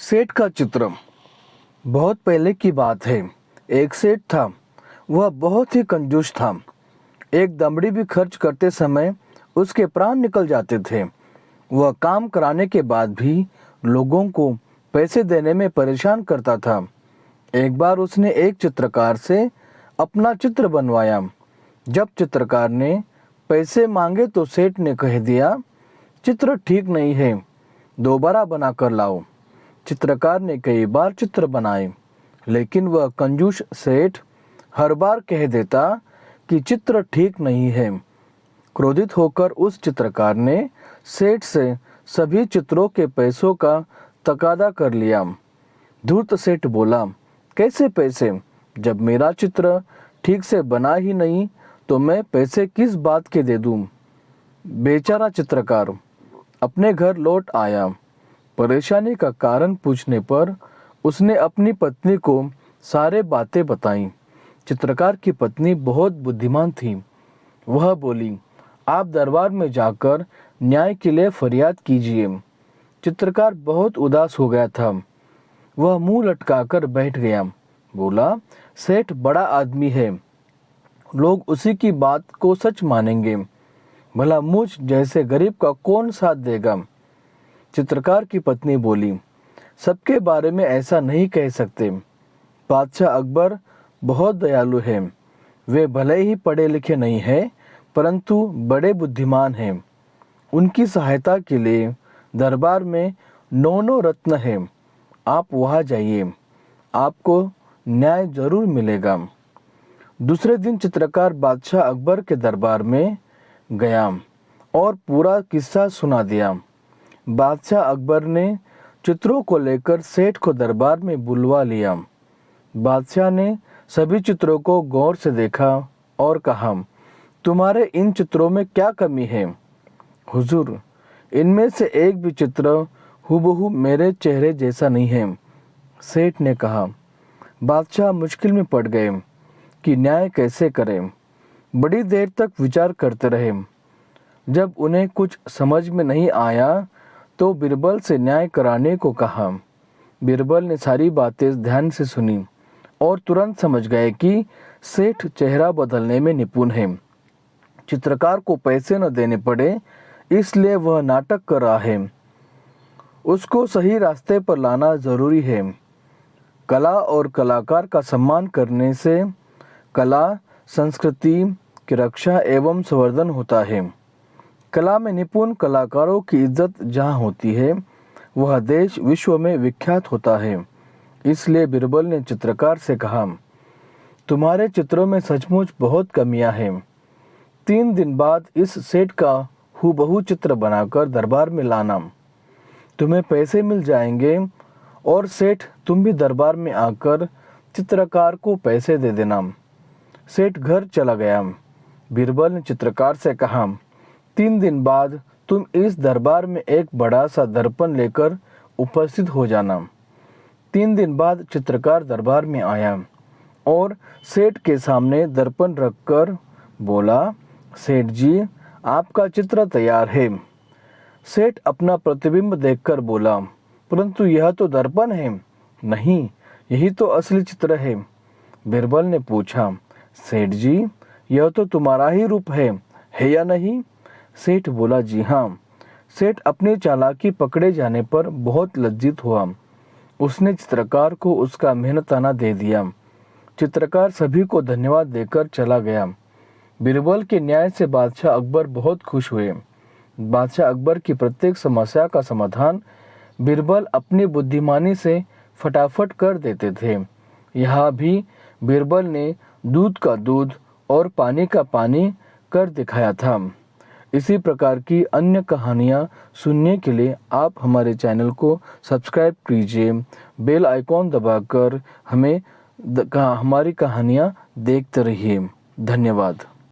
सेठ का चित्र। बहुत पहले की बात है। एक सेठ था। वह बहुत ही कंजूस था। एक दमड़ी भी खर्च करते समय उसके प्राण निकल जाते थे। वह काम कराने के बाद भी लोगों को पैसे देने में परेशान करता था। एक बार उसने एक चित्रकार से अपना चित्र बनवाया। जब चित्रकार ने पैसे मांगे तो सेठ ने कह दिया, चित्र ठीक नहीं है, दोबारा बना कर लाओ। चित्रकार ने कई बार चित्र बनाए, लेकिन वह कंजूस सेठ हर बार कह देता कि चित्र ठीक नहीं है। क्रोधित होकर उस चित्रकार ने सेठ से सभी चित्रों के पैसों का तकादा कर लिया। धूर्त सेठ बोला, कैसे पैसे? जब मेरा चित्र ठीक से बना ही नहीं तो मैं पैसे किस बात के दे दूं? बेचारा चित्रकार अपने घर लौट आया। परेशानी का कारण पूछने पर उसने अपनी पत्नी को सारे बातें बताईं। चित्रकार की पत्नी बहुत बुद्धिमान थी। वह बोली, आप दरबार में जाकर न्याय के लिए फरियाद कीजिए। चित्रकार बहुत उदास हो गया था। वह मुंह लटकाकर बैठ गया। बोला, सेठ बड़ा आदमी है, लोग उसी की बात को सच मानेंगे, भला मुझ जैसे गरीब का कौन साथ देगा? चित्रकार की पत्नी बोली, सबके बारे में ऐसा नहीं कह सकते। बादशाह अकबर बहुत दयालु हैं। वे भले ही पढ़े लिखे नहीं हैं, परंतु बड़े बुद्धिमान हैं। उनकी सहायता के लिए दरबार में 9 रत्न हैं। आप वहाँ जाइए, आपको न्याय जरूर मिलेगा। दूसरे दिन चित्रकार बादशाह अकबर के दरबार में गया और पूरा किस्सा सुना दिया। बादशाह अकबर ने चित्रों को लेकर सेठ को दरबार में बुलवा लिया। बादशाह ने सभी चित्रों को गौर से देखा और कहा, तुम्हारे इन चित्रों में क्या कमी है? हुजूर, इनमें से एक भी चित्र हूबहू मेरे चेहरे जैसा नहीं है। सेठ ने कहा। बादशाह मुश्किल में पड़ गए कि न्याय कैसे करें। बड़ी देर तक विचार करते रहे। जब उन्हें कुछ समझ में नहीं आया तो बीरबल से न्याय कराने को कहा। बीरबल ने सारी बातें ध्यान से सुनी और तुरंत समझ गए कि सेठ चेहरा बदलने में निपुण है। चित्रकार को पैसे न देने पड़े, इसलिए वह नाटक कर रहा है। उसको सही रास्ते पर लाना जरूरी है। कला और कलाकार का सम्मान करने से कला संस्कृति की रक्षा एवं संवर्धन होता है। कला में निपुण कलाकारों की इज्जत जहाँ होती है, वह देश विश्व में विख्यात होता है। इसलिए बीरबल ने चित्रकार से कहा, तुम्हारे चित्रों में सचमुच बहुत कमियां हैं। 3 दिन बाद इस सेठ का हूबहू चित्र बनाकर दरबार में लाना। तुम्हें पैसे मिल जाएंगे और सेठ तुम भी दरबार में आकर चित्रकार को पैसे दे देना। सेठ घर चला गया। बीरबल ने चित्रकार से कहा, 3 दिन बाद तुम इस दरबार में एक बड़ा सा दर्पण लेकर उपस्थित हो जाना। 3 दिन बाद चित्रकार दरबार में आया और सेठ के सामने दर्पण रखकर बोला, सेठ जी, आपका चित्र तैयार है। सेठ अपना प्रतिबिंब देखकर बोला, परंतु यह तो दर्पण है। नहीं, यही तो असली चित्र है। बीरबल ने पूछा, सेठ जी, यह तो तुम्हारा ही रूप है या नहीं? सेठ बोला, जी हाँ। सेठ अपनी चालाकी पकड़े जाने पर बहुत लज्जित हुआ। उसने चित्रकार को उसका मेहनताना दे दिया। चित्रकार सभी को धन्यवाद देकर चला गया। बीरबल के न्याय से बादशाह अकबर बहुत खुश हुए। बादशाह अकबर की प्रत्येक समस्या का समाधान बीरबल अपनी बुद्धिमानी से फटाफट कर देते थे। यहाँ भी बीरबल ने दूध का दूध और पानी का पानी कर दिखाया था। इसी प्रकार की अन्य कहानियाँ सुनने के लिए आप हमारे चैनल को सब्सक्राइब कीजिए। बेल आइकॉन दबाकर हमारी कहानियाँ देखते रहिए। धन्यवाद।